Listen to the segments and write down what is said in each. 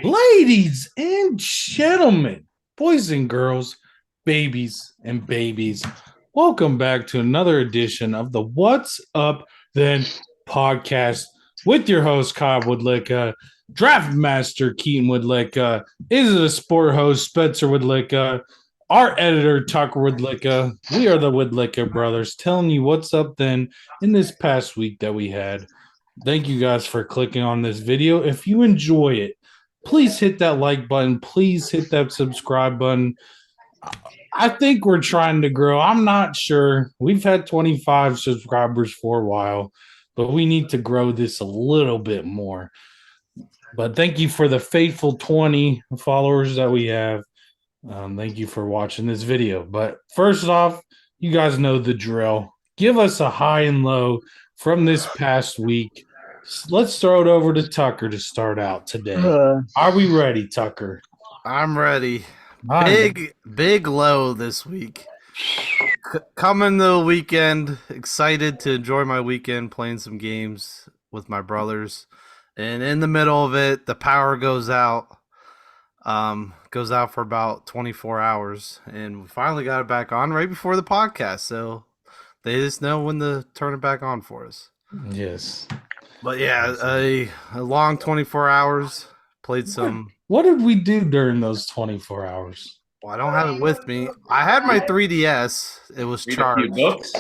Ladies and gentlemen, boys and girls, babies and babies, welcome back to another edition of the What's Up Then podcast with your host, Kyle Woodlicka, Draft Master Keaton Woodlicka, Is It a Sport host, Spencer Woodlicka, our editor, Tucker Woodlicka. We are the Woodlicka brothers telling you what's up then in this past week that we had. Thank you guys for clicking on this video. If you enjoy it, please hit that like button. Please hit that subscribe button. I think we're trying to grow. I'm not sure. We've had 25 subscribers for a while, but we need to grow this a little bit more. But thank you for the faithful 20 followers that we have. Thank you for watching this video. But first off, you guys know the drill. Give us a high and low from this past week. Let's throw it over to Tucker to start out today. Are we ready, Tucker? I'm ready. Big low this week. Coming the weekend, excited to enjoy my weekend playing some games with my brothers. And in the middle of it, the power goes out. Goes out for about 24 hours. And we finally got it back on right before the podcast. So they just know when to turn it back on for us. Yes. But yeah, a long 24 hours. Played some. What did we do during those 24 hours? Well, I don't have it with me. I had my 3DS. It was charged. Read a few books.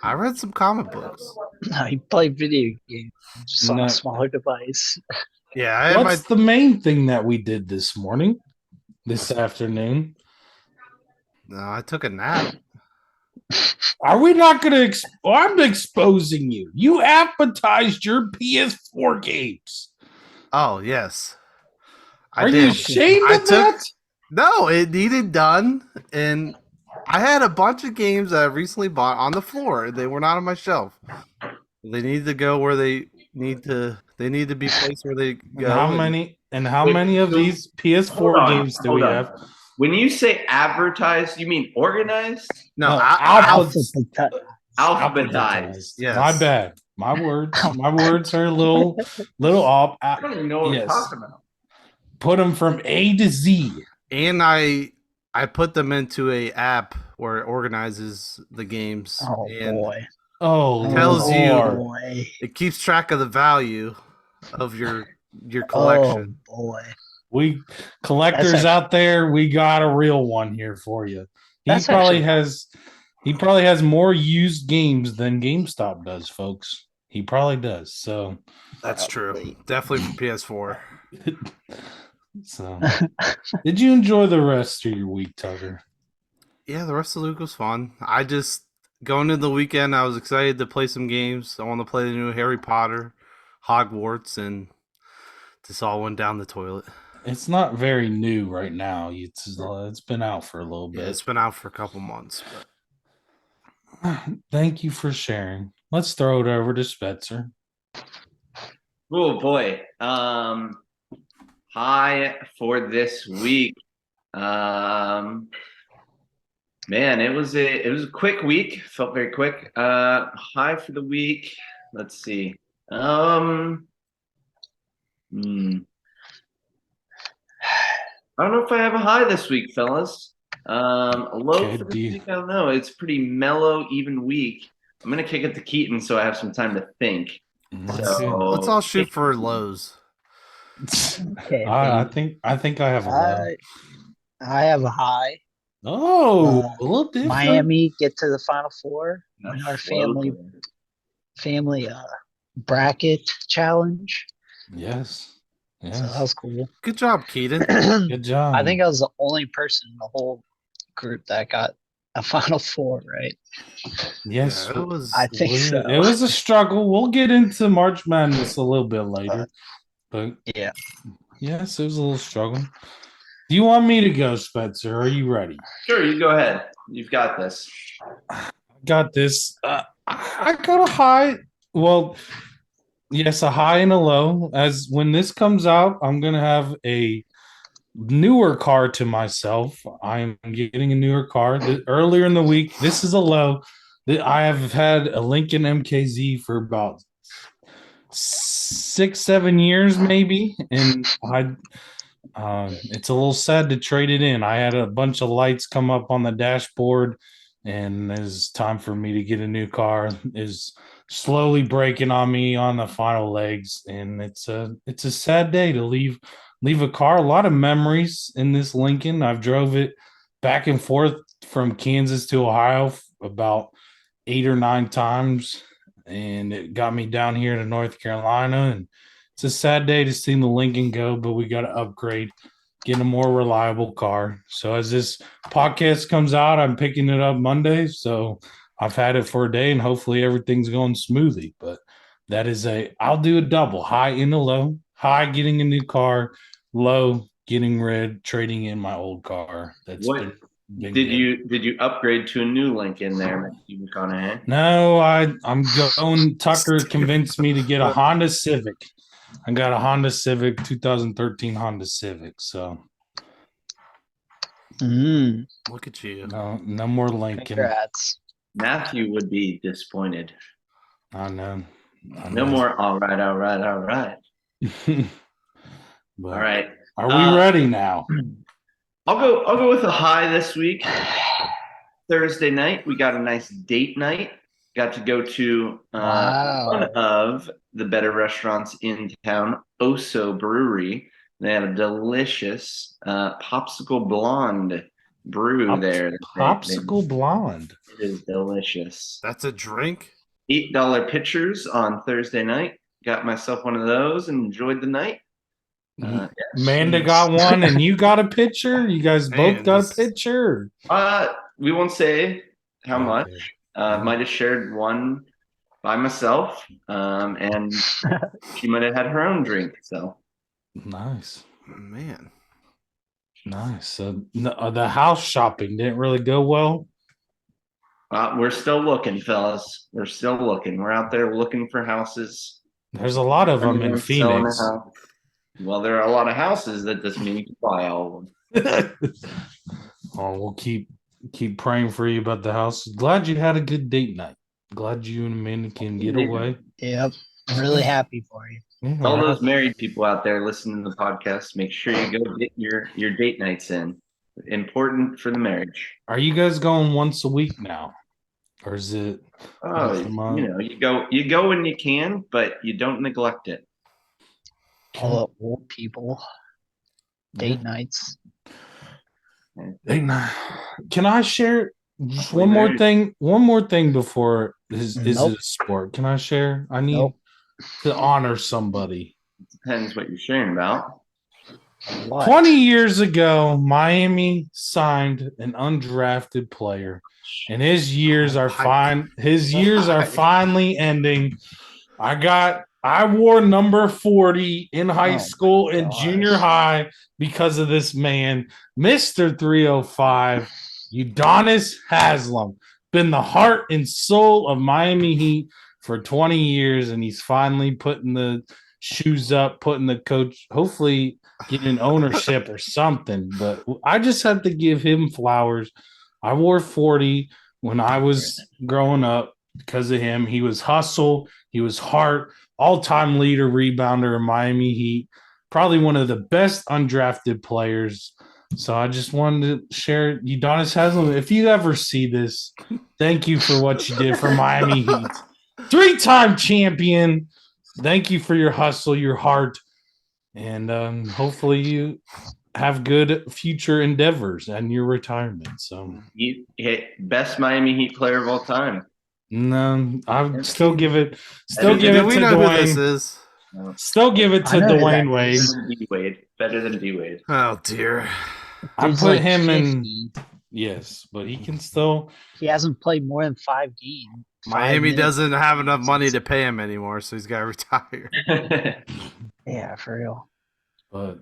I read some comic books. No, you play video games just on a smaller device. Yeah, what's the main thing that we did this afternoon? No, I took a nap. Are we not going to? I'm exposing you. You advertised your PS4 games. Oh yes, Are you ashamed of that? No, it needed done, and I had a bunch of games that I recently bought on the floor. They were not on my shelf. They need to go where they need to. They need to be placed where they go. How many of these PS4 games do we have? When you say advertised, you mean organized? No, alphabetized. Yes. My bad. My words are a little off. I don't even know what we're talking about. Put them from A to Z. And I put them into a app where it organizes the games. Oh boy! Oh, tells Lord. you it keeps track of the value of your collection. Oh boy! We collectors out there, we got a real one here for you. He probably has more used games than GameStop does, folks. He probably does. So that's true. Definitely for PS4. So, did you enjoy the rest of your week, Tucker? Yeah, the rest of the week was fun. I just going into the weekend, I was excited to play some games. I want to play the new Harry Potter, Hogwarts, and this all went down the toilet. It's not very new right now. It's been out for a little bit. Yeah, it's been out for a couple months. But... Thank you for sharing. Let's throw it over to Spencer. Oh boy. High for this week. Man, it was a quick week. Felt very quick. High for the week. Let's see. I don't know if I have a high this week, fellas. A low for this week, I don't know. It's pretty mellow, even week. I'm gonna kick it to Keaton so I have some time to think. Let's all shoot for lows. Okay, I think I have a low. I have a high. Oh, a little different. Miami get to the Final Four in our family bracket challenge. Yes. So that was cool. Good job, Keaton. Good job. I think I was the only person in the whole group that got a Final Four, right? Yes, yeah, it was. I think so. It was a struggle. We'll get into March Madness a little bit later, but yeah, yes, it was a little struggle. Do you want me to go, Spencer? Are you ready? Sure, you go ahead. You've got this. Got this. I got a high. Well, yes, a high and a low. As when this comes out, I'm gonna have a newer car to myself. I'm getting a newer car. Earlier in the week, this is a low. I have had a Lincoln MKZ for about 6-7 years maybe, and it's a little sad to trade it in. I had a bunch of lights come up on the dashboard, and it's time for me to get a new car. Is slowly breaking on me on the final legs, and it's a sad day to leave a car. A lot of memories in this Lincoln. I've drove it back and forth from Kansas to Ohio about 8 or 9 times, and it got me down here to North Carolina. And it's a sad day to see the Lincoln go, but we got to upgrade, get a more reliable car. So as this podcast comes out, I'm picking it up Monday. So I've had it for a day, and hopefully everything's going smoothly. But I'll do a double: high into low, high getting a new car, low getting rid, trading in my old car. Did you upgrade to a new Lincoln there, Matthew McConaughey? No, I'm going. Tucker convinced me to get a Honda Civic. I got a Honda Civic, 2013 Honda Civic. So Look at you. no more Lincoln. Congrats. Matthew would be disappointed. I know. No more. All right. All right. Are we ready now? I'll go with a high this week. Thursday night, we got a nice date night. Got to go to one of the better restaurants in town, Oso Brewery. They had a delicious popsicle blonde brew there. Popsicle blonde. It is delicious. That's a drink? $8 pitchers on Thursday night. Got myself one of those and enjoyed the night. Amanda got one, and you got a pitcher. You guys both got a pitcher. We won't say how much. Might have shared one by myself, and she might have had her own drink. So nice, man. Nice. So the house shopping didn't really go well. We're still looking, fellas. We're still looking. We're out there looking for houses. There's a lot of them in Phoenix. Well, there are a lot of houses. That doesn't mean you can buy all of them. We'll keep praying for you about the house. Glad you had a good date night. Glad you and Amanda can get away. Yep. I'm really happy for you. Yeah, all those married people out there listening to the podcast, make sure you go get your date nights in. Important for the marriage. Are you guys going once a week now? Or is it you go when you can, but you don't neglect it. All the old people. Date nights. Can I share just one more thing? One more thing before is it a sport? Can I share? I need to honor somebody. Depends what you're sharing about. What? 20 years ago, Miami signed an undrafted player, and his years are finally ending. I wore number 40 in high school and junior high because of this man, Mr. 305, Udonis Haslem. Been the heart and soul of Miami Heat for 20 years, and he's finally putting the shoes up, putting the coach, hopefully getting ownership or something. But I just have to give him flowers. I wore 40 when I was growing up because of him. He was hustle. He was heart. All-time leader, rebounder in Miami Heat. Probably one of the best undrafted players. So I just wanted to share Udonis Haslem. If you ever see this, thank you for what you did for Miami Heat. 3-time champion. Thank you for your hustle, your heart, and hopefully you have good future endeavors and your retirement. So, best Miami Heat player of all time. No, I still give it. Still give it to Dwayne. Still give it to Dwayne Wade. Better than D Wade. Oh dear. I put him in. Yes, but he can still. He hasn't played more than 5 games. Miami doesn't have enough money to pay him anymore, so he's got to retire. Yeah, for real. But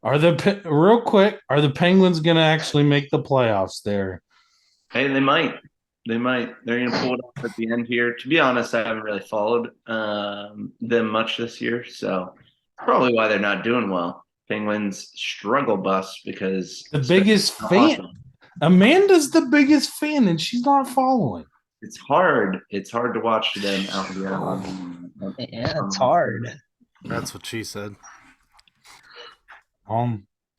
are the Penguins going to actually make the playoffs there? Hey, they might. They're going to pull it off at the end here. To be honest, I haven't really followed them much this year, so probably why they're not doing well. Penguins struggle bus because the biggest fan. Awesome. Amanda's the biggest fan, and she's not following. It's hard. It's hard to watch them out here Yeah, it's hard. That's what she said.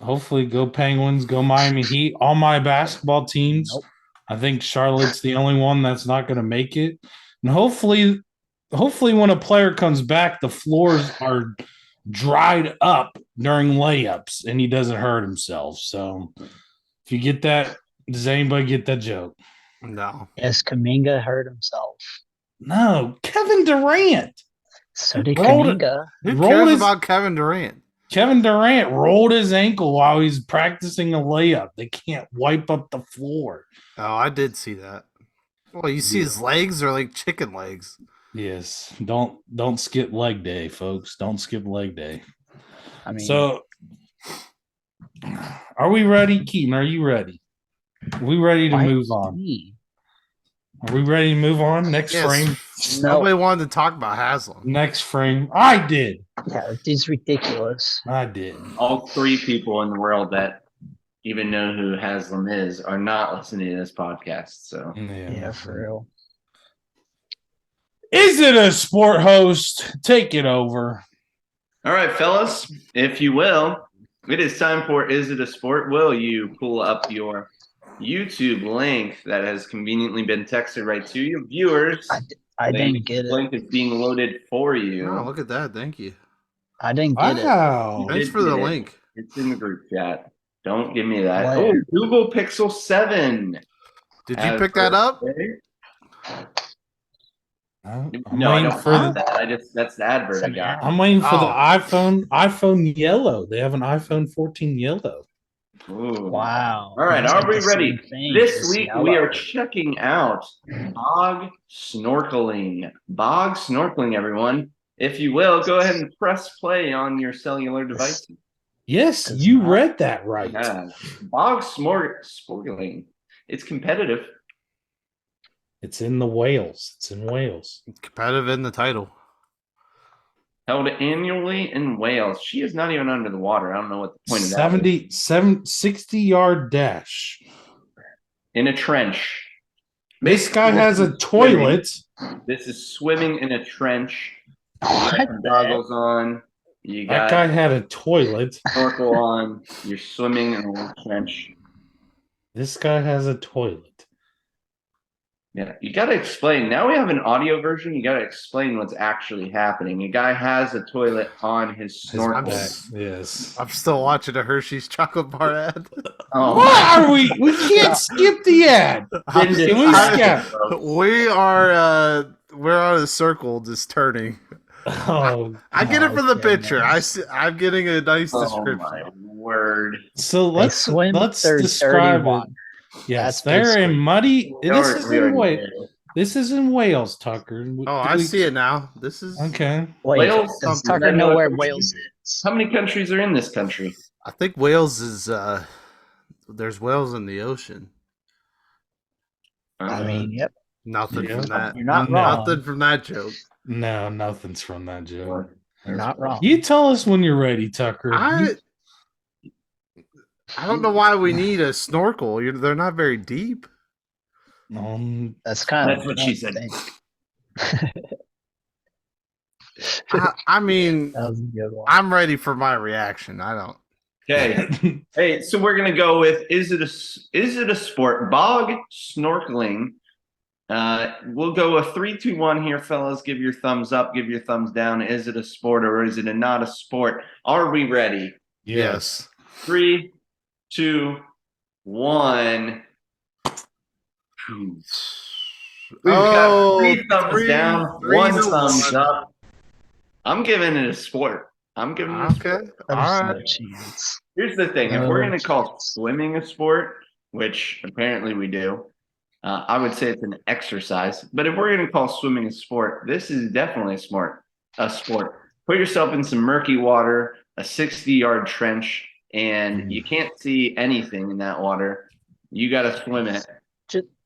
Hopefully, go Penguins, go Miami Heat. All my basketball teams. Nope. I think Charlotte's the only one that's not going to make it. And hopefully, when a player comes back, the floors are dried up during layups and he doesn't hurt himself. So, if you get that, does anybody get that joke? No. Yes, Kaminga hurt himself. No, Kevin Durant. So did Rolled- Kaminga. Who Roll cares his- about Kevin Durant? Kevin Durant rolled his ankle while he's practicing a layup. They can't wipe up the floor. Oh, I did see that. Well, you see his legs are like chicken legs. Yes, don't skip leg day, folks. Don't skip leg day. I mean, So, are we ready, Keaton? Are you ready? Are we ready to why move on? me? Are we ready to move on? Next Yes. frame. No. Nobody wanted to talk about Haslam. Next frame. I did. Yeah, it's ridiculous. I did. All three people in the world that even know who Haslam is are not listening to this podcast. So Yeah, for real. Is it a sport host? Take it over. all right, fellas, if you will, it is time for Is It a Sport? Will you pull up your YouTube link that has conveniently been texted right to you? Viewers, I the didn't get it. link is being loaded for you. Oh, look at that. Thank you. I didn't get it. Wow. You Thanks did for the get it. link. It's in the group chat. Don't give me that. Where? Oh, Google Pixel 7. Did you pick that up? I'm No, I waiting don't for have the, that. That's the advert I got. I'm waiting for the Oh. iPhone yellow. They have an iPhone 14 yellow. Ooh. Wow. All right, It's are like we the ready? same thing, This just week yellow. we are checking out bog snorkeling. Bog snorkeling, everyone. If you will, go ahead and press play on your cellular device. Yes, Does you not- read that right. Yeah. Bog snorkeling. It's competitive. It's in the Wales. It's in Wales. Competitive in the title. Held annually in Wales. She is not even under the water. I don't know what the point of that is. 60-yard dash. In a trench. This guy has a toilet. This is swimming in a trench. You What got some the goggles on. You That got guy had a toilet. snorkel on. You're swimming in a trench. This guy has a toilet. Yeah, you got to explain. Now we have an audio version. You got to explain what's actually happening. A guy has a toilet on his His snorkel. back. Yes. I'm still watching a Hershey's chocolate bar ad. Oh, What are we? We can't skip the ad. Then Can we skip? We're on a circle just turning. Oh, I get it from the Okay, picture. nice. I'm getting a nice Oh description. my word! so They let's swim let's through describe dirty it. water. Yes, That's they're in basically- muddy. We This already- is we in already Wales. did. This is in Wales, Tucker. Oh, I see it now. This is Okay. Wait, Wales? does Something. Tucker know where Wales is? How many countries are in this country? I think Wales is there's whales in the ocean. I mean, yep. Nothing Yeah. from that. You're not No. wrong. Nothing from that joke. No, nothing's from that joke. You're not wrong. You tell us when you're ready, Tucker. I don't know why we need a snorkel. They're not very deep. That's kind That's of what she said. I mean, That was a good one. I'm ready for my reaction. I don't. Okay. Hey, so we're gonna go with is it a sport? Bog snorkeling. We'll go a 3, 2, 1 here, fellas. Give your thumbs up, give your thumbs down. Is it a sport or is it not a sport? Are we ready? Yes. 3, 2, 1. We've got 3 thumbs down, 1 to thumbs 1. up. I'm giving it a sport. I'm giving it a sport. Okay. All There's right. no chance. Here's the thing: if we're No going to call chance. swimming a sport, which apparently we do, I would say it's an exercise. But if we're going to call swimming a sport, this is definitely a sport. Put yourself in some murky water, a 60-yard trench, and you can't see anything in that water. You got to swim it.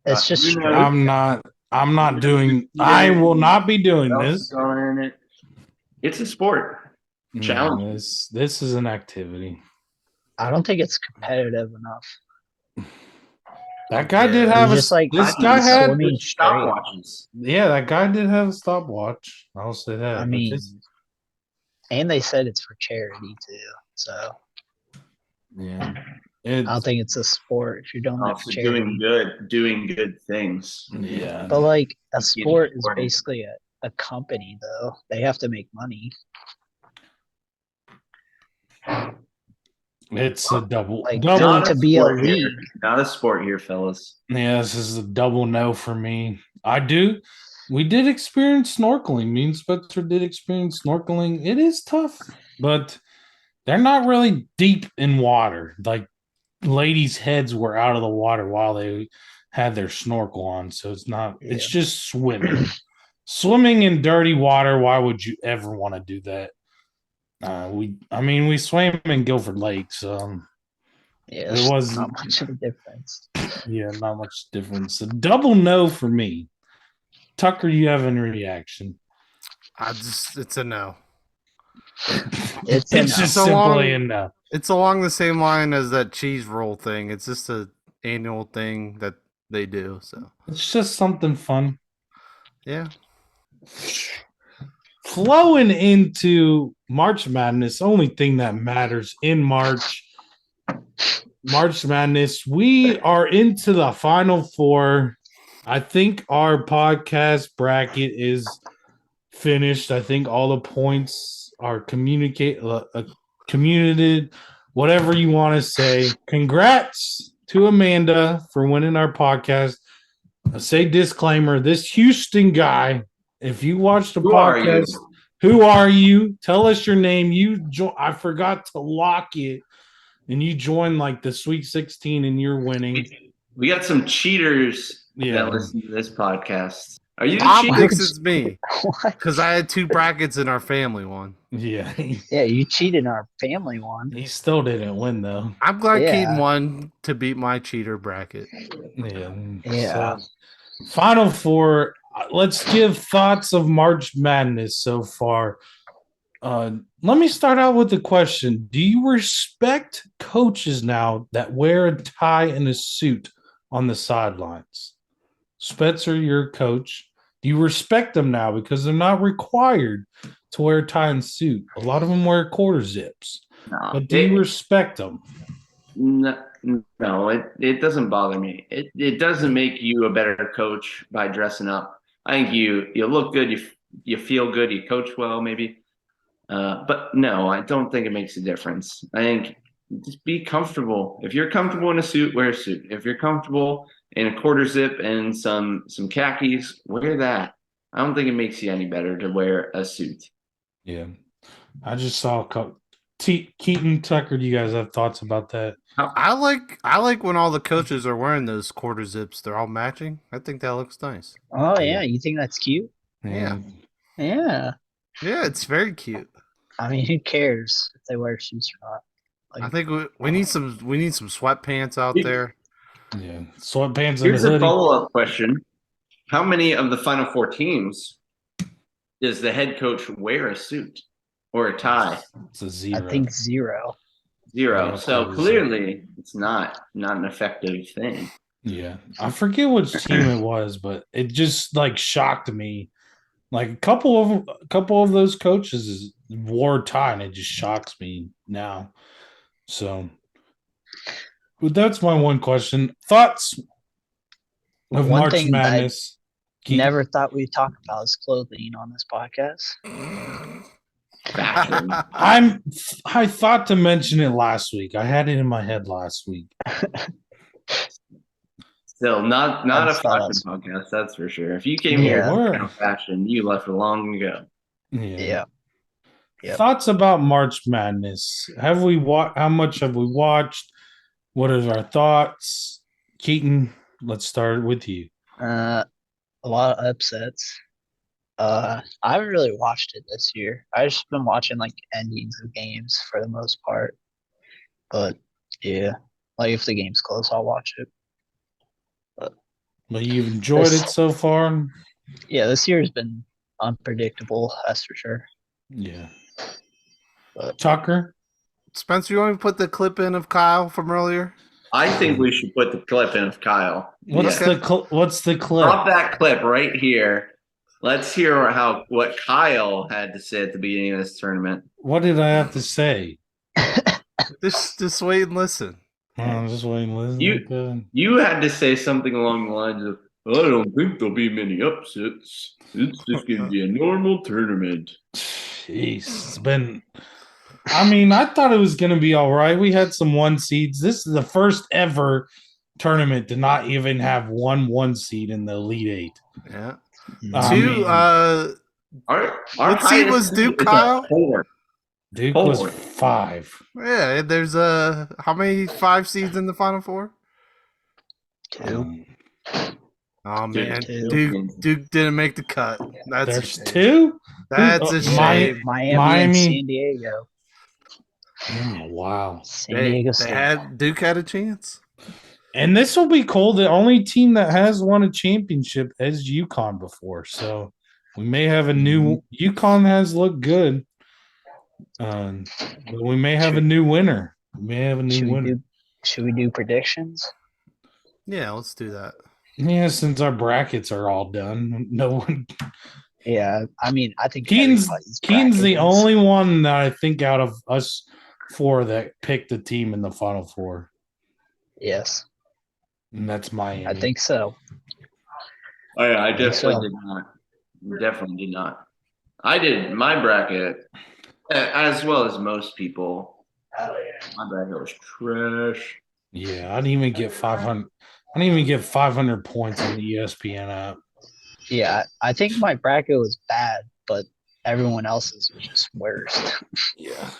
It's just you know- straight. I'm not doing. I will not be doing this. Going in it. It's a sport. Challenge. No, this is an activity. I don't think it's competitive enough. That guy did have He's just like this guy had swimming straight. stopwatches. yeah, that guy did have a stopwatch. I'll say that. I But mean, this- and they said it's for charity too. So yeah, I don't it's think it's a sport if you're doing that Also for charity. doing good things. yeah. But like a It's getting sport is important. basically a company though. They have to make money. It's a double. Like double. Not to a be a sport here. league. Not a sport here, fellas. Yeah, this is a double no for me. We did experience snorkeling. Me and Spencer did experience snorkeling. It is tough, but they're not really deep in water. Like ladies' heads were out of the water while they had their snorkel on. So it's not, it's just swimming. Swimming in dirty water. Why would you ever want to do that? We swam in Guilford Lakes. Yeah, It was not much of a difference. Yeah, not much difference. A double no for me. Tucker, you have any reaction? It's a no. It's a no. just So simply long- a no. It's along the same line as that cheese roll thing. It's just a annual thing that they do. So It's just something fun. yeah. Flowing into March Madness, only thing that matters in March Madness, we are into the Final Four. I think our podcast bracket is finished. I think all the points are communicated, whatever you want to say. Congrats to Amanda for winning our podcast. I say disclaimer, this Houston guy, if you watch the Who are you? podcast, who are you? Tell us your name. I forgot to lock it, and you joined like the Sweet 16 and you're winning. We got some cheaters Yeah. that listen to this podcast. Are you the Bob cheater? thinks it's me What? because I had 2 brackets in our family one. Yeah. Yeah, you cheated our family one. He still didn't win though. I'm glad Yeah. Keaton won to beat my cheater bracket. Yeah. Yeah. So, Final Four. Let's give thoughts of March Madness so far. Let me start out with the question: do you respect coaches now that wear a tie and a suit on the sidelines? Spencer, you're a coach. Do you respect them now because they're not required to wear a tie and suit? A lot of them wear quarter zips. No, But do you respect them? no, it doesn't bother me. It doesn't make you a better coach by dressing up. I think you look good, you feel good, you coach well, maybe. But no, I don't think it makes a difference. I think just be comfortable. If you're comfortable in a suit, wear a suit. If you're comfortable in a quarter zip and some khakis, wear that. I don't think it makes you any better to wear a suit. Yeah. I just saw Keaton, Tucker. Do you guys have thoughts about that? I like when all the coaches are wearing those quarter zips. They're all matching. I think that looks nice. Oh yeah, you think that's cute? Yeah. Yeah. Yeah, it's very cute. I mean, who cares if they wear shoes or not? I think we need some sweatpants out there. Yeah. Sweatpants and Here's a a hoodie. follow-up question. How many of the Final Four teams does the head coach wear a suit or a tie? It's a zero. I think 0. Zero. Yeah, So probably clearly it's not an effective thing. Yeah. I forget which team it was, but it just like shocked me. Like a couple of those coaches wore a tie, and it just shocks me now. So but that's my one question. Thoughts of One March thing that Madness? Keaton? Never thought we'd talk about is clothing on this podcast. Fashion. I thought to mention it last week. I had it in my head last week. Still not a That's fashion us. podcast, that's for sure. If you came Yeah. here for fashion, you left long ago. Yeah. Yep. Thoughts about March Madness? Have we How much have we watched? What are our thoughts? Keaton, let's start with you. A lot of upsets. I haven't really watched it this year. I've just been watching like endings of games for the most part. But yeah, like if the game's close, I'll watch it. But you've enjoyed it so far? Yeah, this year's been unpredictable, that's for sure. Yeah. But Tucker? Spencer, you want me to put the clip in of Kyle from earlier? I think we should put the clip in of Kyle. What's Yeah. what's the clip? Drop that clip right here. Let's hear what Kyle had to say at the beginning of this tournament. What did I have to say? Just wait and listen. I'm just waiting. Listen. You had to say something along the lines of, "I don't think there'll be many upsets. It's just going to be a normal tournament." Jeez, it's been. I mean, I thought it was going to be all right. We had some 1 seeds. This is the first ever tournament to not even have 1 seed in the Elite Eight. Yeah. I mean, Our what seed was Duke, Kyle? 4. Duke 4. was 5. Yeah, there's how many 5 seeds in the Final Four? 2. Oh man, Two. Duke didn't make the cut. That's There's 2. That's a shame. Miami and San Diego. Oh, wow. San Diego State. Duke had a chance. And this will be cool. The only team that has won a championship is UConn before. So we may have a new UConn has looked good. But we may have a new winner. We may have a new winner. Should we do predictions? Yeah, let's do that. Yeah, since our brackets are all done. No one Yeah, I mean, I think Keaton's the bracket only one that I think out of us 4 that picked the team in the Final Four. Yes, And that's Miami. I think so. Oh, yeah, I definitely so. did not. Definitely did not. I did my bracket, as well as most people. My bracket was trash. Yeah, I didn't even get 500. I didn't even get 500 points on the ESPN app. Yeah, I think my bracket was bad, but everyone else's was just worse. Yeah.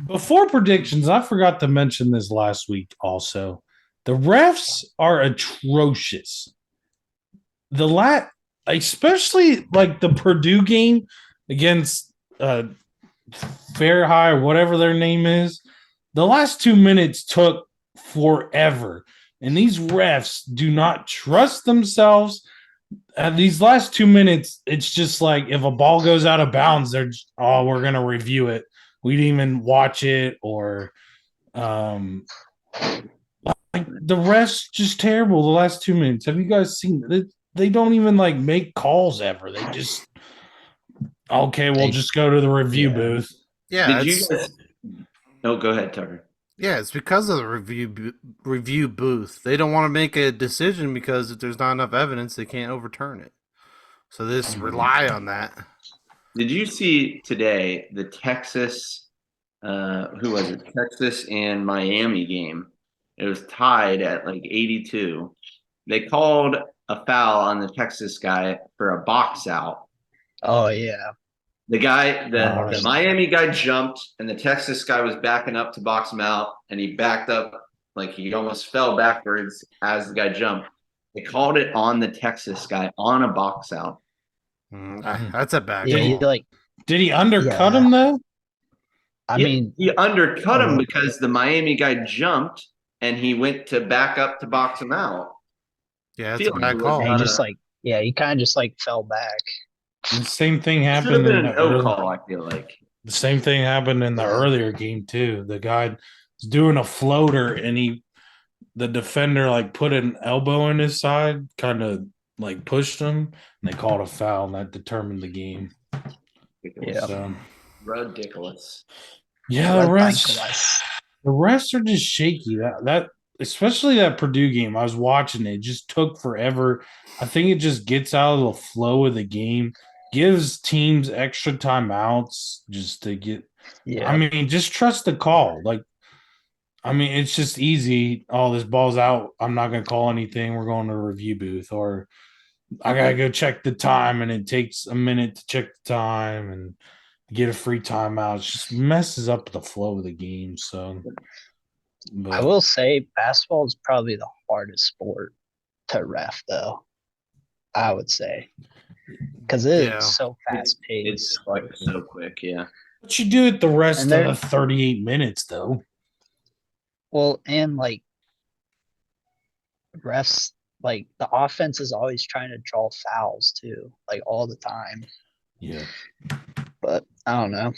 Before predictions, I forgot to mention this last week also. The refs are atrocious. Especially like the Purdue game against Fahrenheit or whatever their name is. The last 2 minutes took forever. And these refs do not trust themselves. These last 2 minutes, it's just like if a ball goes out of bounds, they're just, we're going to review it. We didn't even watch it or like the refs just terrible the last 2 minutes. Have you guys seen it? They don't even like make calls ever. They just we'll just go to the review booth. Yeah. Did you guys? No, go ahead, Tucker. Yeah, it's because of the review booth. They don't want to make a decision because if there's not enough evidence, they can't overturn it. So they just rely on that. Did you see today the Texas? Who was it? Texas and Miami game. It was tied at like 82. They called a foul on the Texas guy for a box out. Oh yeah. The Miami guy jumped, and the Texas guy was backing up to box him out, and he backed up like he almost fell backwards as the guy jumped. They called it on the Texas guy on a box out. That's a bad call. Did he undercut him though? I mean, he undercut him because the Miami guy jumped, and he went to back up to box him out. Yeah, that's a bad call. He kind of just fell back. The same thing happened in the call, I feel like. The same thing happened in the earlier game too. The guy was doing a floater and the defender like put an elbow in his side, kind of like pushed him, and they called a foul, and that determined the game. Yeah. So, ridiculous. Yeah, the refs are just shaky. That especially that Purdue game, I was watching it just took forever. I think it just gets out of the flow of the game, gives teams extra timeouts just to get. Yeah. I mean, just trust the call. Like, I mean, it's just easy. Oh, this ball's out. I'm not going to call anything. We're going to a review booth, or I got to go check the time, and it takes a minute to check the time and get a free timeout. It just messes up the flow of the game. So, I will say basketball is probably the hardest sport to ref, though. I would say, because it is so fast paced. It's like so quick, yeah. But you do it the rest of the 38 minutes, though. Well, and like refs, like the offense is always trying to draw fouls too, like all the time. Yeah, but I don't know.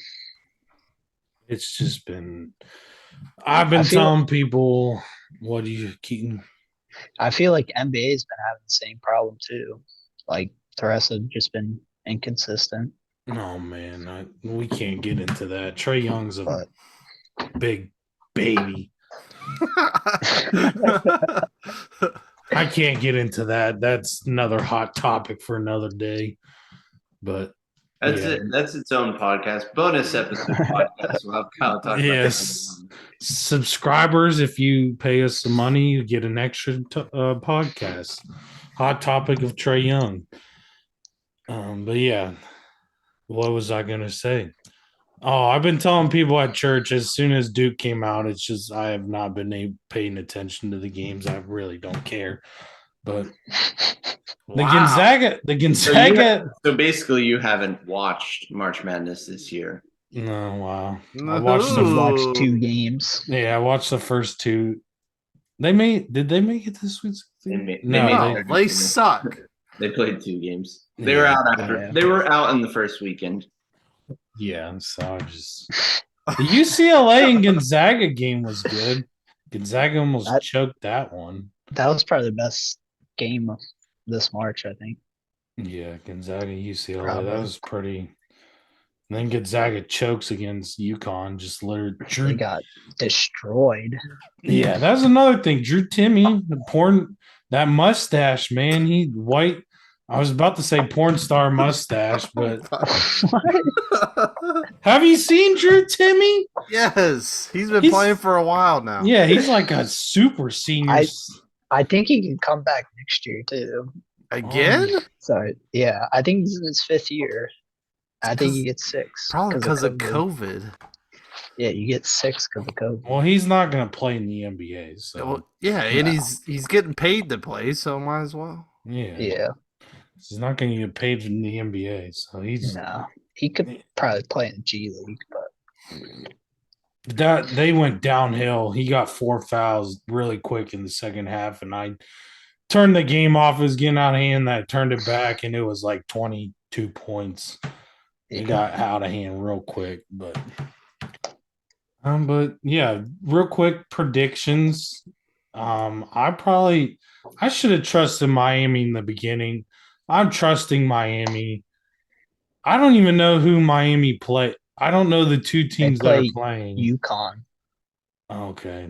It's just been. I've been telling people What do you, Keaton? I feel like NBA's been having the same problem too. Like the rest have just been inconsistent. Oh man, we can't get into that. Trey Young's a But big baby. I can't get into that. That's another hot topic for another day. But That's yeah. it. That's its own podcast. Bonus episode podcast. We'll have Kyle talk Yes, about subscribers, if you pay us some money, you get an extra podcast. Hot topic of Trey Young. But yeah, what was I gonna say? Oh, I've been telling people at church as soon as Duke came out, it's just I have not been paying attention to the games. I really don't care. But the Gonzaga. So basically, you haven't watched March Madness this year. No, wow. No. I watched watched 2 games. Yeah, I watched the first 2. Did they make it this week? They suck. They played 2 games. They were out after. They were out in the first weekend. Yeah, so the UCLA and Gonzaga game was good. Gonzaga almost choked that one. That was probably the best game of this March, I think. Yeah, Gonzaga UCLA. Probably. That was pretty. And then Gonzaga chokes against UConn. Just literally, They got destroyed. Yeah, that's another thing. Drew Timmy, that mustache, man. He white. I was about to say porn star mustache, but have you seen Drew Timmy? Yes, he's been playing for a while now. Yeah, he's like a super senior. I think he can come back next year too. Again? So yeah, I think he's in his 5th year. I think he gets 6. Probably because of COVID. Yeah, you get 6 because of COVID. Well, he's not going to play in the NBA. So well, yeah, and he's getting paid to play, so might as well. Yeah. He's not going to get paid in the NBA, so he could probably play in the G League, but they went downhill. He got 4 fouls really quick in the second half, and I turned the game off. It was getting out of hand. I turned it back, and it was like 22 points. It got out of hand real quick, but yeah, real quick predictions. I should have trusted Miami in the beginning. I'm trusting Miami. I don't even know who Miami play. I don't know the 2 teams that are playing. UConn. Okay,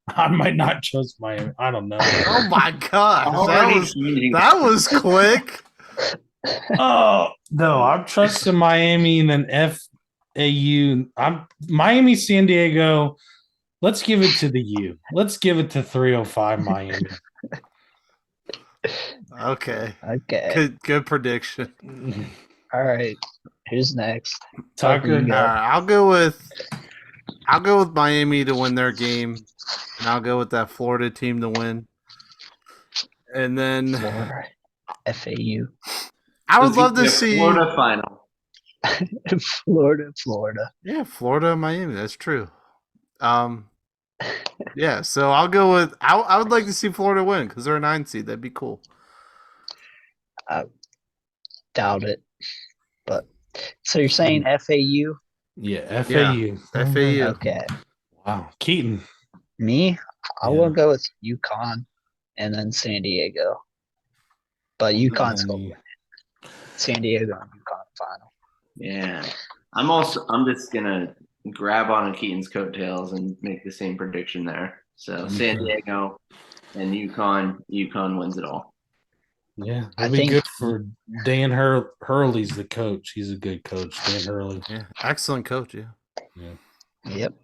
I might not trust Miami. I don't know. Oh my gosh, that was quick. Oh no, I'm trusting Miami and then FAU. I'm Miami, San Diego. Let's give it to the U. Let's give it to 305 Miami. Okay. Good prediction. All right. Who's next? Tucker. I'll go with Miami to win their game, and I'll go with that Florida team to win. And then FAU. I would love to see Florida final. Florida. Yeah, Florida, Miami. That's true. Yeah. So I'll go with. I would like to see Florida win because they're a 9 seed. That'd be cool. I doubt it, but so you're saying FAU? Yeah, FAU. Yeah, FAU. Okay. Wow, Keaton. Me, I will go with UConn and then San Diego, but UConn's going to win it. San Diego and UConn final. Yeah, I'm just gonna grab on Keaton's coattails and make the same prediction there. So San Diego and UConn wins it all. Yeah, that'd be good for Dan Hurley's the coach. He's a good coach, Dan Hurley. Yeah, excellent coach. Yeah. Yep.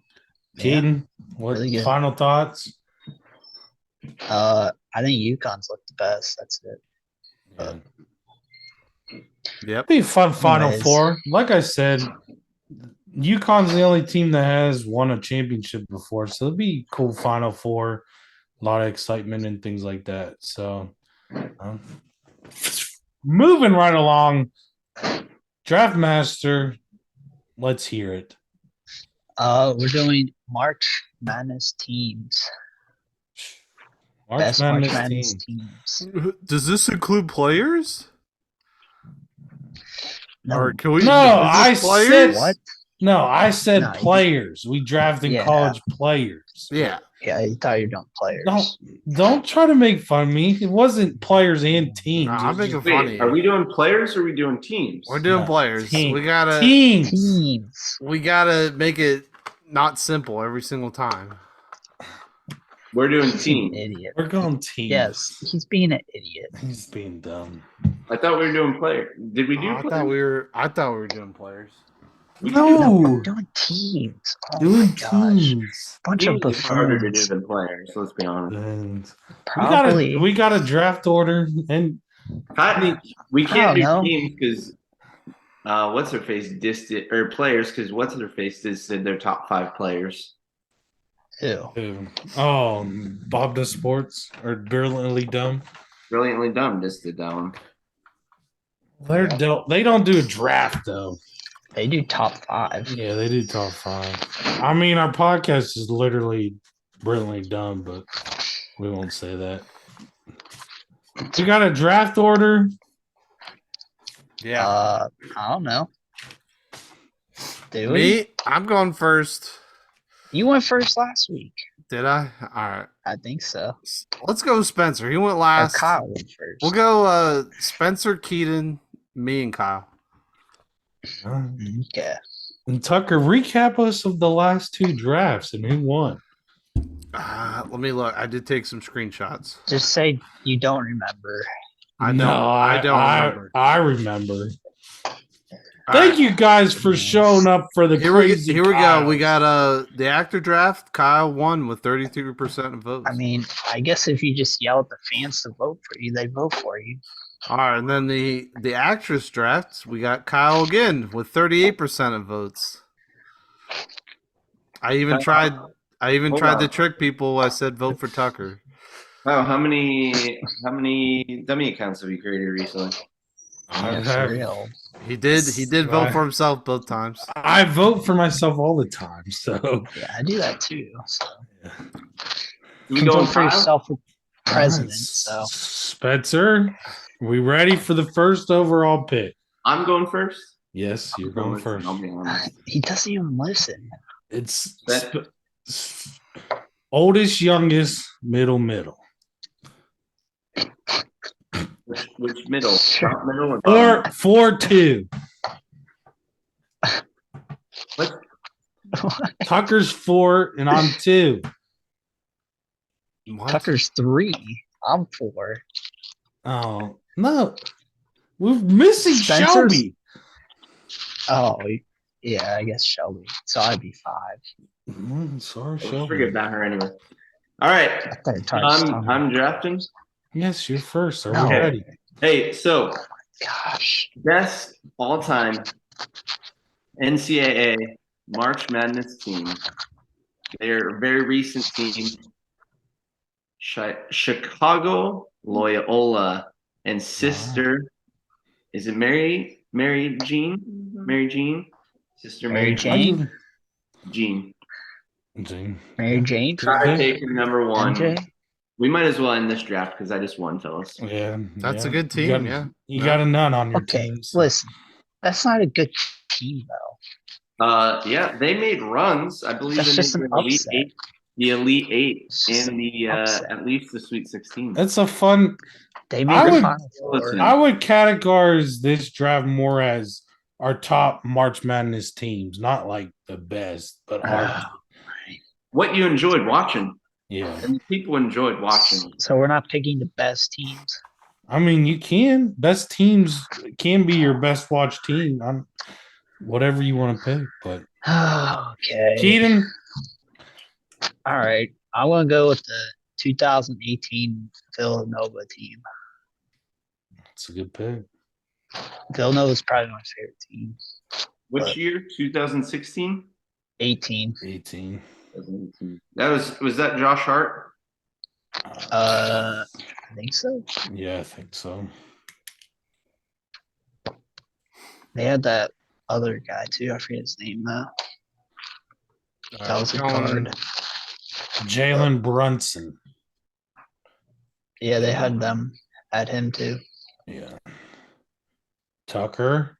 Keaton, what really final thoughts? I think UConn's looked the best. That's it. Yep. Be a fun Final Four. Like I said, UConn's the only team that has won a championship before, so it'll be cool Final Four. A lot of excitement and things like that. So, moving right along, Draft Master. Let's hear it. We're doing March Madness teams. March Madness teams. Does this include players? No. Or can we? No, I players? said No, I said No, players. We drafted Yeah. college players. Yeah. Yeah, you thought you were doing players. Don't try to make fun of me. It wasn't players and teams. No, It I'm was making just fun of Wait, are you. we doing players or are we doing teams? We're doing players. team- We gotta teams. make it not simple every single time. We're doing He's an teams. idiot. We're going teams. Yes, he's being an idiot. He's being dumb. I thought we were doing players. Did we do? I thought we were doing players. We're doing teams. Oh doing my gosh. teams. Bunch of Teams is harder to do buffoons. than players. Let's be honest. And Probably. we got a draft order, and We can't do know. teams because what's her face disted or players because what's her face listed their top 5 players. Ew. Bob does sports or brilliantly dumb. Brilliantly dumb just did that one. They don't do a draft though. They do top 5. Yeah, they do top 5. I mean, our podcast is literally brilliantly dumb, but we won't say that. We got a draft order. Yeah. I don't know. Do we? Me, I'm going first. You went first last week. Did I? All right. I think so. Let's go with Spencer. He went Or last. Kyle went first. We'll go Spencer, Keaton, me, and Kyle. Yeah. And Tucker, recap us of the last 2 drafts and who won. Let me look. I did take some screenshots. Just say you don't remember. I don't remember. I remember. Thank you guys for showing up for the crazy. Here we go. Kyles. We got the actor draft. Kyle won with 33% of votes. I mean, I guess if you just yell at the fans to vote for you, they vote for you. All right, and then the actress draft, we got Kyle again with 38% of votes. I even tried to trick people. I said vote for Tucker. Oh, how many dummy accounts have you created recently? Yeah, for real. He did vote for himself both times. I vote for myself all the time, so Yeah, I do that too. So. We You can going vote for Kyle? yourself for president. So Spencer, we ready for the first overall pick? I'm going first. Yes, you're going first. I'll be honest. he doesn't even listen. It's That- oldest, youngest, middle. Which middle? Top middle or bottom? 4-2. What? Tucker's 4 and I'm 2. What? Tucker's 3. I'm 4. Oh no, we're missing Spencer's- Shelby. Oh, yeah, I guess Shelby. So I'd be 5. Sorry, Let's Shelby. forget about her anyway. All right, I thought you tried I'm drafting. Yes, you're first. Are No. we ready? Hey, so Gosh. best all-time NCAA March Madness team. They're a very recent team. Chicago Loyola and sister. Is it Mary Jean? Mary Jean? Sister Mary Mary Jane? Jean. Jane. Mary Jane? Try to take her number 1. MJ? We might as well end this draft because I just won, fellas. Yeah, That's yeah. a good team, yeah. You got a none on your Okay, team. so- listen. That's not a good team, though. Yeah, they made runs. I believe That's in just the an Elite upset. Eight, the Elite Eight, It's just and the upset. at least the Sweet 16. That's a fun. They I made the would- Final Four. listen. I would categorize this draft more as our top March Madness teams, not like the best, but our What you enjoyed watching, yeah. and people enjoyed watching. So we're not picking the best teams. I mean, you can best teams can be your best watch team on whatever you want to pick, but Okay. Keaton, All right. I want to go with the 2018 Villanova team. it's a good pick. Villanova is probably my favorite team. Which year? 2016. 18. 18. 2018. That was that Josh Hart? I think so. Yeah, I think so. They had that other guy too. I forget his name though. That was a card. Jalen Brunson. Yeah, they had them at him too. Yeah. Tucker.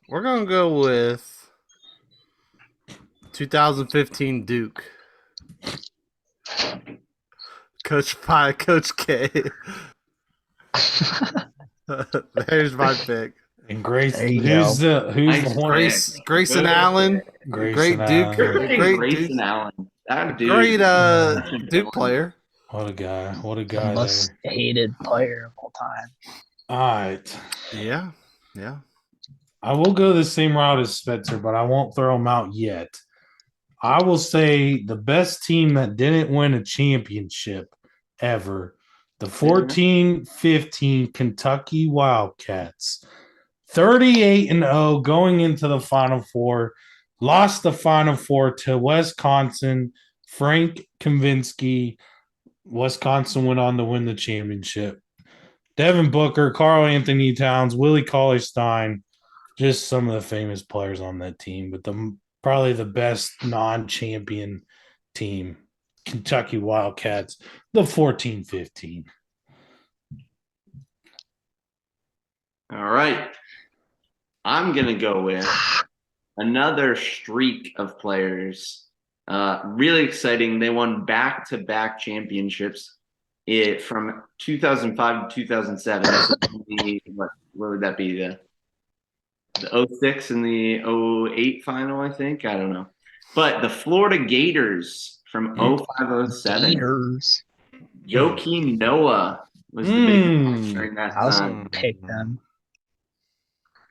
We're gonna go with 2015 Duke. Coach K. There's my pick. And Grace, There you who's go. the Nice one? Grayson Good Allen, Grayson great Duke, Allen. Freaking great Grayson Duke, Allen. That dude. great Duke player. What a guy! What a The guy most there. hated player of all time. All right, Yeah. I will go the same route as Spencer, but I won't throw him out yet. I will say the best team that didn't win a championship ever, the 14-15 Kentucky Wildcats. 38-0 going into the Final Four, lost the Final Four to Wisconsin. Frank Kaminsky. Wisconsin went on to win the championship. Devin Booker, Karl Anthony Towns, Willie Cauley-Stein, just some of the famous players on that team, but probably the best non-champion team, Kentucky Wildcats, the 14-15. All right. I'm going to go with another streak of players. Really exciting. They won back-to-back championships from 2005 to 2007. So what would that be? The 06 and the 08 final, I think. I don't know. But the Florida Gators from 05-07. Gators. Joakim Noah was the big one during that I was time. gonna pick them.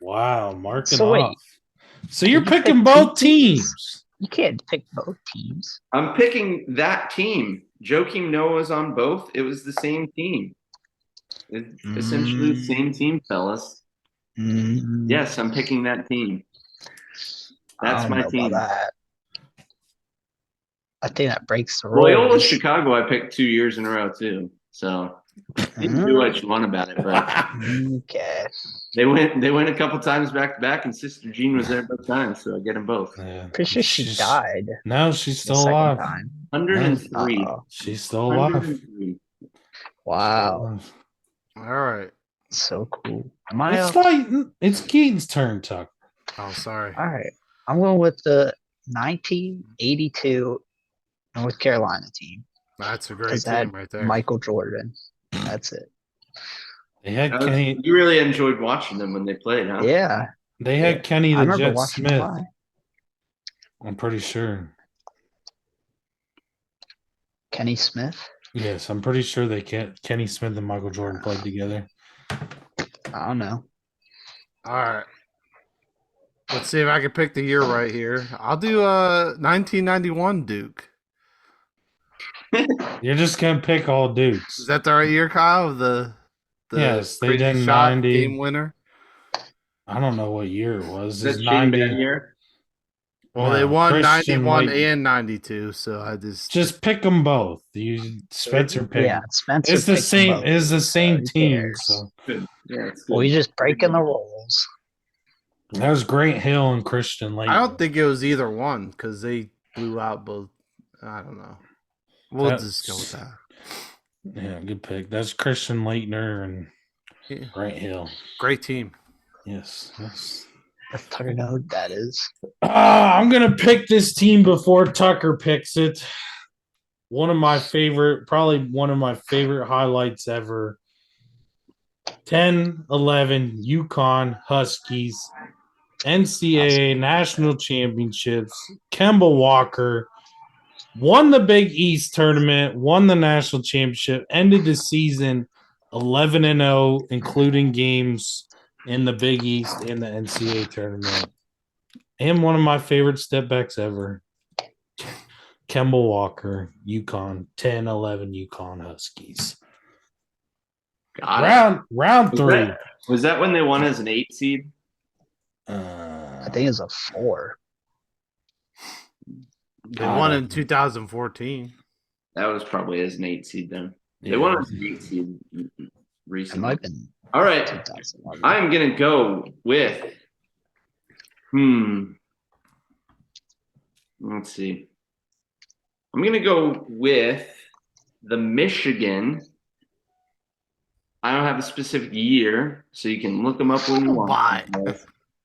Wow, mark it So wait, off. So you're did you picking pick both two teams? teams. You can't pick both teams. I'm picking that team. Joakim Noah's on both. It was the same team. It's essentially the same team, fellas. Yes, I'm picking that team. That's my team. That. I think that breaks the rules. Loyola Chicago, I picked 2 years in a row too. So you can do what you want about it, but Okay. they went a couple times back to back, and Sister Jean was there both times, so I get them both. Yeah. Pretty sure she died. No, she's the still second alive. time. 103. She's still alive. 103. Wow. All right. So cool. Am I It's up? it's Keaton's turn, Tuck. Oh, sorry. All right. I'm going with the 1982 North Carolina team. That's a great Because that team right there. Michael Jordan. That's it. They had Kenny. You really enjoyed watching them when they played, huh? Yeah. They had Kenny I the remember Jet watching Smith. play. I'm pretty sure. Kenny Smith. Yes, I'm pretty sure Kenny Smith and Michael Jordan played together. I don't know. All right. Let's see if I can pick the year right here. I'll do 1991 Duke. You're just gonna pick all Is Dukes. that the right year, Kyle? The Yes, they crazy did shot 90. game winner. I don't know what year it was. Is It's that Shane 90. Battier? Well, they No, won Christian 91 Leitner. and 92, so I Just pick them both. You Spencer pick. Yeah, Spencer. It's the picked same. both. It's the same who team. cares? So Good. Yeah, it's good. We just breaking the rules. that was Grant Hill and Christian Leitner. I don't think it was either one because they blew out both. I don't know. We'll just go with that. Yeah, good pick. That's Christian Leitner and Yeah. Grant Hill. Great team. Yes. That's Tucker know who that is. I'm gonna pick this team before Tucker picks it. Probably one of my favorite highlights ever. 10-11 UConn Huskies, NCAA national championships. Kemba Walker won the Big East tournament, won the national championship, ended the season 11-0, including games in the Big East and the NCAA tournament. And one of my favorite step backs ever. Kemba Walker, UConn, 10-11 UConn Huskies. Round 3. Was that when they won as an 8 seed? I think it's a 4. They won in 2014. That was probably as an 8 seed then. They Yeah. won as an 8 seed It recently. might have been All right. 2011. I'm going to go with let's see. I'm going to go with the Michigan. I don't have a specific year, so you can look them up when you want. Why?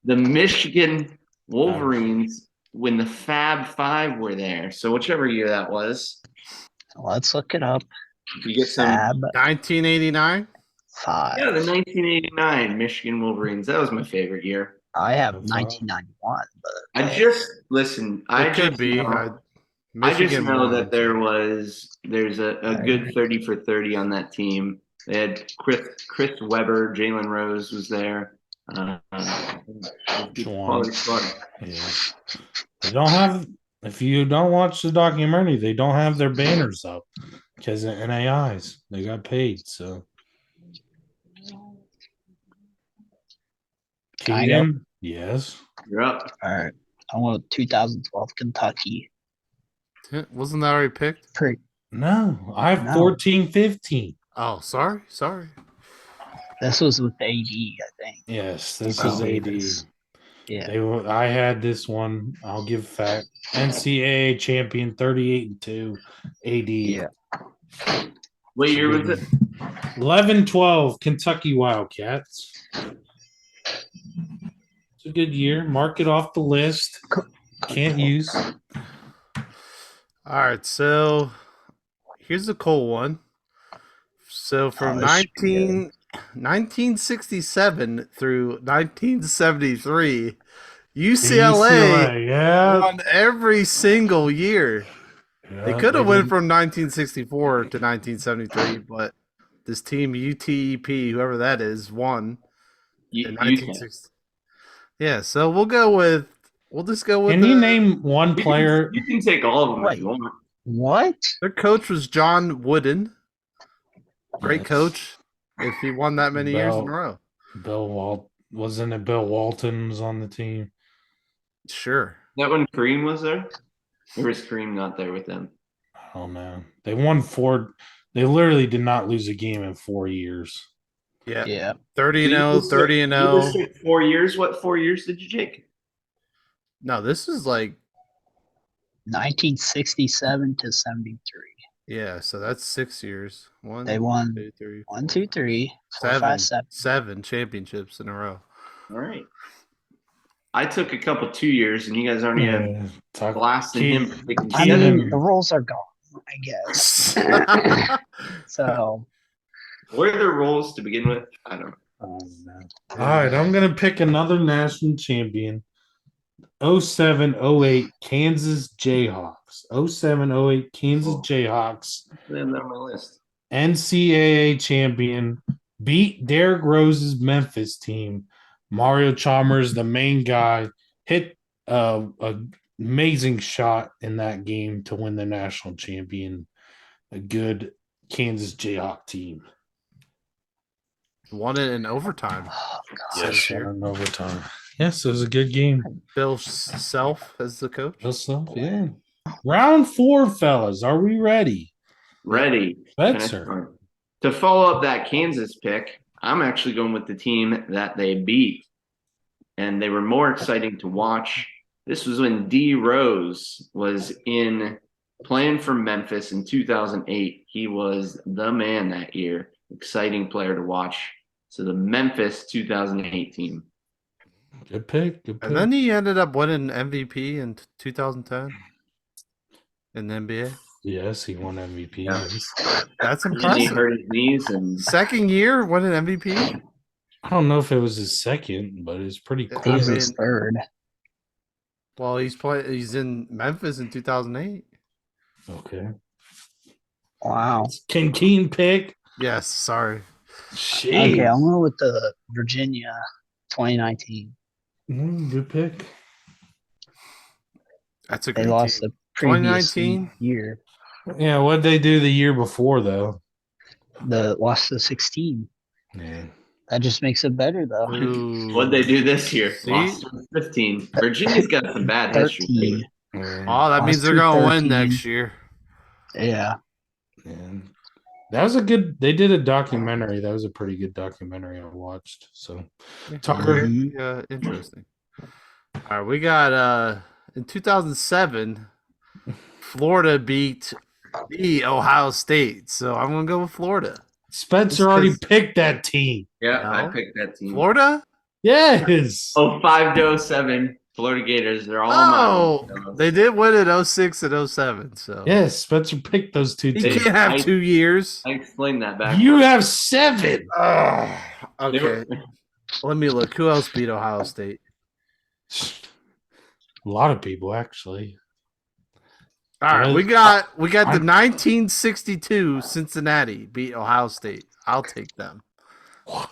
the Michigan Wolverines when the Fab Five were there. So whichever year that was, Let's look it up. you get some. Fab 1989. 5. Yeah, the 1989 Michigan Wolverines. That was my favorite year. I have That's all. 1991, but I just listen. It could be. I just Michigan know won. that there's a good 30 for 30 on that team. They had Chris Webber, Jalen Rose was there. Quality squad. Yeah. They don't have. If you don't watch the documentary, they don't have their banners up because of NAIs. They got paid. So Kind of. Keegan, yes. You're up. all right. I want 2012 Kentucky. Wasn't that already picked? No, I have No. 14-15. Oh, sorry. This was with AD, I think. Yes, this Oh, is AD. Davis. Yeah. I had this one. I'll give fact. NCAA champion 38-2 AD. Yeah. What year was it? 11-12 Kentucky Wildcats. It's a good year. Mark it off the list. Can't use. All right, so here's the cool one. So from this should be good. 1967 through 1973, UCLA yeah. won every single year. They could have went did. from 1964 to 1973, but this team UTEP, whoever that is, won in 1960. Yeah, so we'll just go with. Can you name one player? You can take all of them if Wait. you want. What? Their coach was John Wooden. Great Yes. coach. If he won that many years in a row. Wasn't it Bill Walton was on the team? Sure. That when Kareem was there? Or was Kareem not there with them? I don't know. They won 4. They literally did not lose a game in 4 years. Yeah. Yeah. 30-0, 30-0. You listed 4 years. What 4 years did you take? No, this is like 1967 to 73. yeah, so that's 6 years. They won 2, 3, 1, 2, 3, 4, 7, 5, 7. 7 championships in a row. All right. I took a couple 2 years, and you guys already have blasting him for taking I Keegan- mean, the rules are gone, I guess. So What are their roles to begin with? I don't know. All right, I'm gonna pick another national champion. 07-08 Kansas Jayhawks. 07-08 Kansas Jayhawks. They have that on my list. NCAA champion. Beat Derrick Rose's Memphis team. Mario Chalmers, the main guy, hit an amazing shot in that game to win the national champion. A good Kansas Jayhawk team. Won it in overtime. oh, God. Yes, year. in overtime. Yes, it was a good game. Bill Self as the coach. Yeah. Round 4, fellas. Are we ready? Ready. Betzer. To follow up that Kansas pick, I'm actually going with the team that they beat. And they were more exciting to watch. This was when D Rose was playing for Memphis in 2008. He was the man that year. Exciting player to watch. So the Memphis 2008 team. Good pick. Good pick. And then he ended up winning MVP in 2010 in the NBA. Yes, he won MVP. Yeah. That's And he impressive. hurt his knees and Second year winning MVP. I don't know if it was his second, but it's pretty I cool. He's mean- his third. Well, he's in Memphis in 2008. Okay. Wow. Can Keaton pick? Yes, sorry. Jeez. Okay, I'm going with the Virginia 2019. Good pick. That's a They great lost team. the previous 2019? year. Yeah, what'd they do the year before, though? The lost the 16. Yeah. That just makes it better though. Ooh. what'd they do this year? See? Lost to 15. Virginia's got some bad history. 13. Oh, that means Lost they're to going to win 13. next year. Yeah. And that was a good. They did a documentary. That was a pretty good documentary I watched. So Tucker. Very, interesting. All right, we got in 2007, Florida beat the Ohio State. So I'm gonna go with Florida. Spencer Just already 'cause- picked that team. Yeah, I No. picked that team. Florida? Yes. Oh, 5-07 Florida Gators. They're all mine. Oh, they did win in 06 and 07. So Yes, Spencer picked those two he teams. can't have 2 years. I explained that back. You have 7. Okay. Let me look. Who else beat Ohio State? A lot of people, actually. All right, we got the 1962 Cincinnati beat Ohio State. I'll take them. What?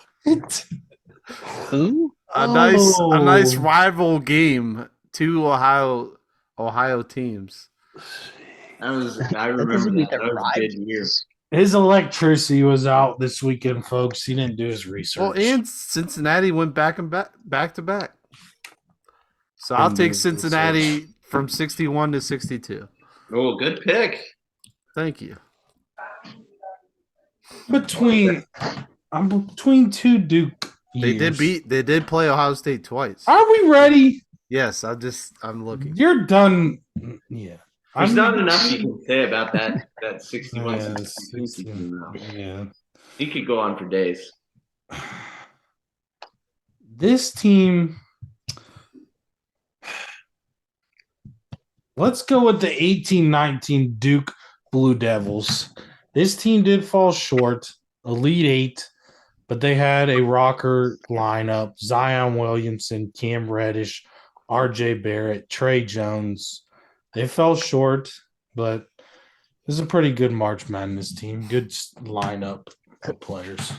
Who? A nice Oh. rival game. 2 Ohio teams. I That remember doesn't mean that. they're That was a good year. rivals. His electricity was out this weekend, folks. He didn't do his research. Well, and Cincinnati went back to back. So I'll take Cincinnati from 61 to 62. Oh, good pick. Thank you. I'm between two Duke years. They did play Ohio State twice. Are we ready? Yes, I'm looking. You're done. Yeah. There's not enough you can say about that 61 Yeah, 62 team, though. yeah. He could go on for days. This team. Let's go with the 18-19 Duke Blue Devils. This team did fall short, Elite Eight, but they had a rocker lineup: Zion Williamson, Cam Reddish, R.J. Barrett, Trey Jones. They fell short, but it was a pretty good March Madness team. Good lineup of players.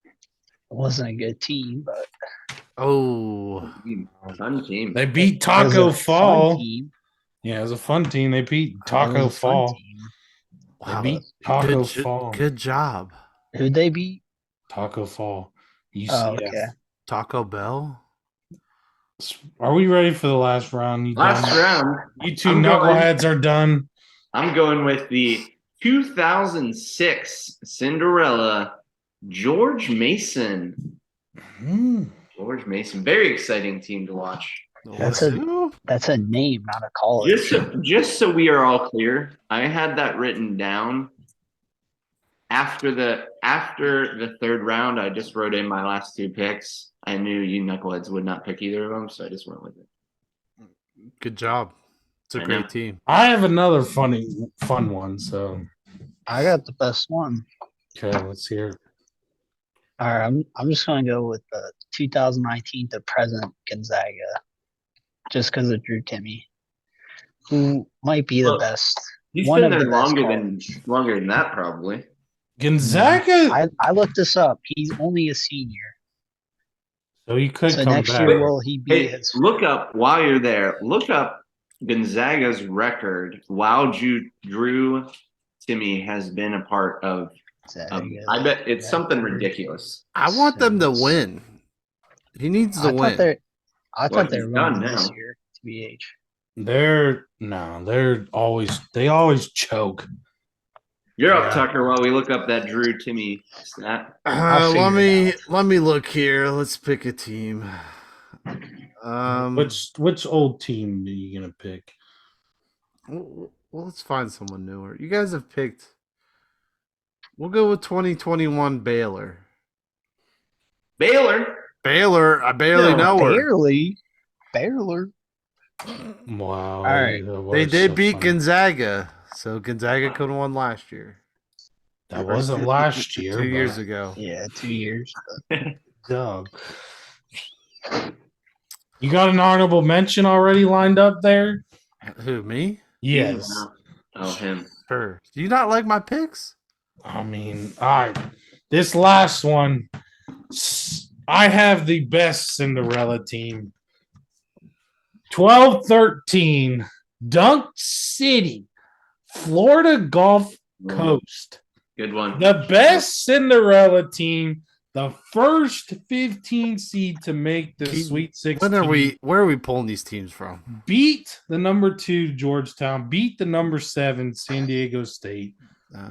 It wasn't a good team, but Oh, Fun team. They beat it was Taco a fun Fall. team. Yeah, it was a fun team. They beat It Taco was a fun Fall. team. They wow. beat Taco Good, Fall. good job. Who'd they beat? Taco Fall. Oh, okay. Taco Bell. Are we ready for the last round? You Last done? round. You two I'm going- knuckleheads are done. I'm going with the 2006 Cinderella, George Mason. George Mason. Very exciting team to watch. That's a name, not a college. Just so we are all clear, I had that written down. After the third round, I just wrote in my last 2 picks. I knew you knuckleheads would not pick either of them, so I just went with it. Good job. It's a I great know. team. I have another fun one. So I got the best one. okay, let's hear. All right, I'm just gonna go with the 2019 to present Gonzaga, just because of Drew Timme, who might be the Well, best. He's One been of there the best longer than that, probably. Gonzaga. I looked this up. He's only a senior, So he could so come next back. year will he be Hey, his? look up while you're there. Look up Gonzaga's record while Drew Timme has been a part of. I bet it's something ridiculous. I want them to win. He needs to win. I thought they were he's done winning this now. year. TBH. They always choke. You're up, Yeah. Tucker, while we look up that Drew Timme stat. I'll Let figure it me look here. Let's pick a team. Which old team are you gonna pick? Well, let's find someone newer. You guys have picked. We'll go with 2021 Baylor. Baylor. Baylor, I barely No, know her. Baylor. Wow. All right. They did beat Gonzaga, so Gonzaga could have won last year. That wasn't last year. 2 years ago. Yeah, 2 years. Doug. You got an honorable mention already lined up there? Who, me? Yes. Oh, him. Sure. Do you not like my picks? I mean, all right. This last one, I have the best Cinderella team. 12-13, Dunk City, Florida Gulf Coast. Good one. The best Cinderella team, the first 15 seed to make the Sweet 16. Where are we pulling these teams from? Beat the number 2 Georgetown, beat the number 7 San Diego State.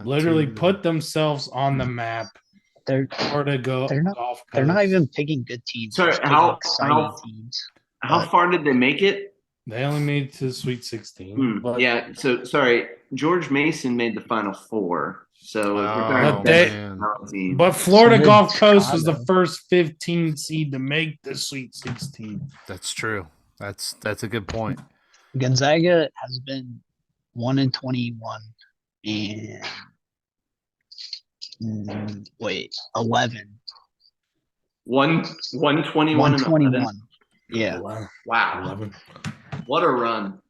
Literally put themselves on the map. They're Golf not Coast. even picking good teams. Sorry, They're just picking exciting teams. How far did they make it? They only made it to the Sweet 16. But Yeah. So sorry, George Mason made the Final Four. So Oh, man. team. But Florida So did Gulf Coast was the Chicago. first 15 seed to make the Sweet 16. That's true. That's a good point. Gonzaga has been 1-21 and 11. 121 and 11. 121. Yeah, Wow. 11. What a run.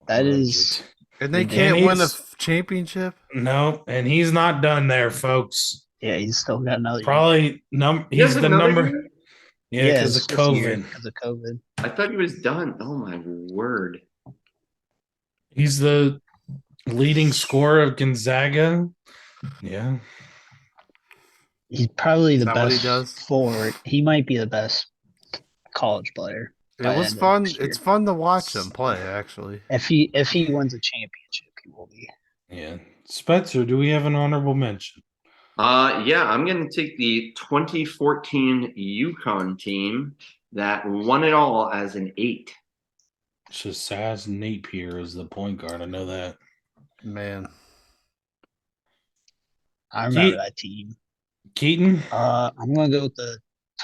that is. And they And can't win a he's- championship? No, and he's not done there, folks. Yeah, he's still got another year. Probably he's the number. Yeah, because it's of this year COVID. Because of COVID. I thought he was done. Oh my word. He's the leading scorer of Gonzaga. Yeah. He's probably the Is that what he best does? forward. He might be the best college player. It by was end of fun. next year. It's fun to watch him play, actually. If he wins a championship, he will be. Yeah. Spencer, do we have an honorable mention? Yeah, I'm going to take the 2014 UConn team that won it all as an 8. Shazaz Napier is the point guard. I know that. Man. I remember that team. Keaton? I'm gonna go with the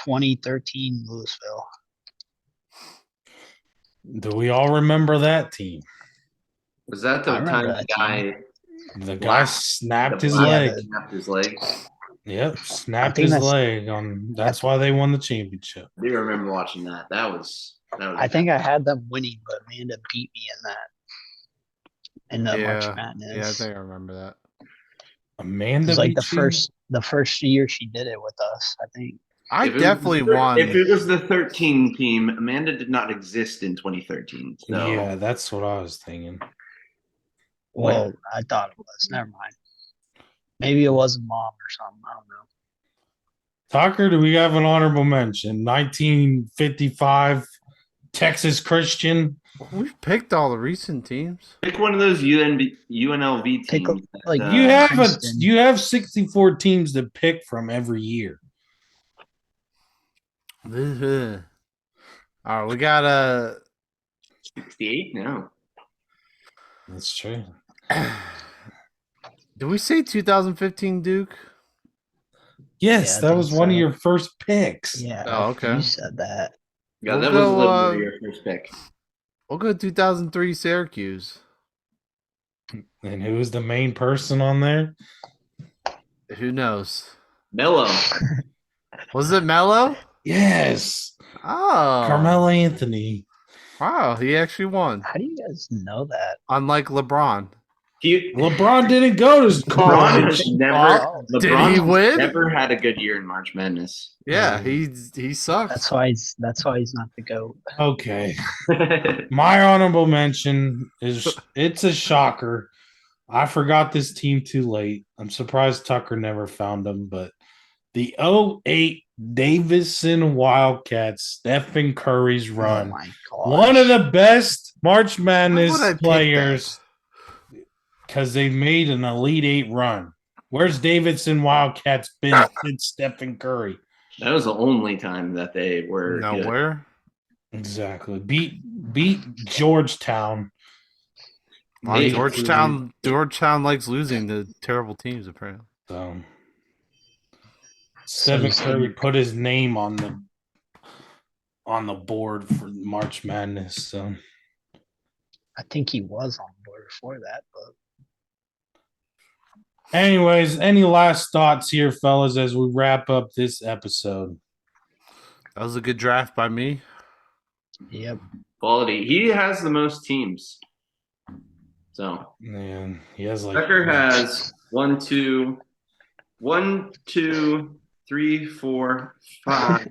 2013 Louisville. Do we all remember that team? Was that the I remember time that the guy The guy snapped his leg. snapped his leg? Yep, snapped think his that's- leg on. That's why they won the championship. I do remember watching that. That was. I think I had them winning, but Amanda beat me in that March Yeah. Madness. Yeah, I think I remember that. It Amanda was like beat the first year she did it with us, I think. I If it was definitely the thir- won. If it was the 13 team, Amanda did not exist in 2013. you. So Yeah, that's what I was thinking. Well, I thought it was. Never mind. Maybe it wasn't mom or something. I don't know. Tucker, do we have an honorable mention? 1955 Texas Christian. We've picked all the recent teams. pick one of those UNLV teams. Pick a- that, like, You you have 64 teams to pick from every year. All right, we got a. 68? No. That's true. Did we say 2015 Duke? Yes, Yeah, I that think was one of so. your first picks. Yeah. Oh, okay. You said that. Yeah, We'll that was go, literally your first pick. We'll go 2003 Syracuse. And who was the main person on there? Who knows? Mello. Was it Mello? Yes, Oh, Carmelo Anthony. Wow, he actually won. How do you guys know that? Unlike LeBron. LeBron didn't go to LeBron college. has never. Oh, did LeBron he has win? Never had a good year in March Madness. Yeah, he sucks. That's why he's not the GOAT. Okay. My honorable mention is it's a shocker. I forgot this team too late. I'm surprised Tucker never found them, but the 08 Davidson Wildcats, Stephen Curry's run. Oh my god. One of the best March Why would I Madness pick players because they made an Elite Eight run. Where's Davidson Wildcats been since Stephen Curry? That was the only time that they were good. Nowhere. Exactly. Beat Georgetown. Well, Hey, Georgetown likes losing to terrible teams, apparently. So Stephen you Curry think- put his name on the board for March Madness. So I think he was on board before that, but anyways, any last thoughts here, fellas, as we wrap up this episode? That was a good draft by me. yep. Quality. He has the most teams. So Man, he has like Tucker has 1, 2, 3, 4, 5.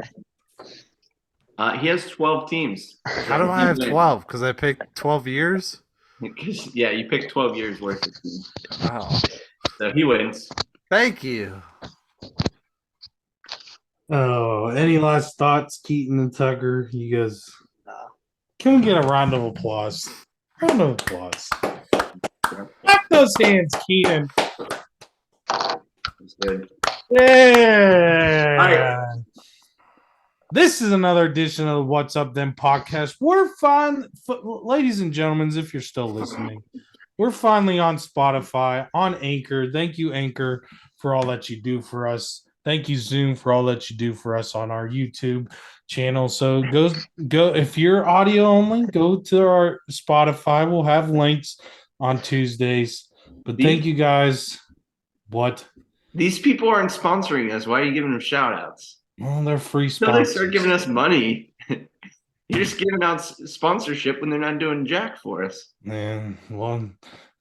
He has 12 teams. How do I have 12? Because I picked 12 years? Yeah, you picked 12 years worth of teams. Wow. So he wins. Thank you. Oh, any last thoughts, Keaton and Tucker? You guys, can we get a round of applause? Round of applause. Clap those hands, Keaton. It's good. Yeah. All right. This is another edition of the What's Up Then podcast. We're fine, ladies and gentlemen, if you're still listening. We're finally on Spotify, on Anchor. Thank you, Anchor, for all that you do for us. Thank you, Zoom, for all that you do for us on our YouTube channel. So go if you're audio only, go to our Spotify. We'll have links on Tuesdays. But thank you guys. What? These people aren't sponsoring us. Why are you giving them shout outs? Well, they're free So they sponsors. start giving us money. You're just giving out sponsorship when they're not doing jack for us. Man, well,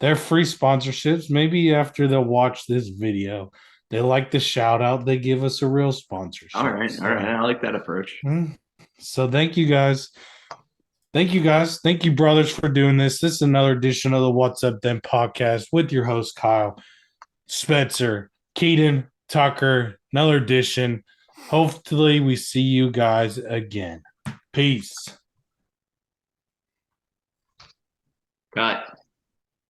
they're free sponsorships. Maybe after they'll watch this video, they like the shout out, they give us a real sponsorship. All right. I like that approach. So thank you guys. Thank you guys. Thank you, brothers, for doing this. This is another edition of the What's Up Then podcast with your host, Kyle, Spencer, Keaton, Tucker. Another edition. Hopefully, we see you guys again. Peace. Cut.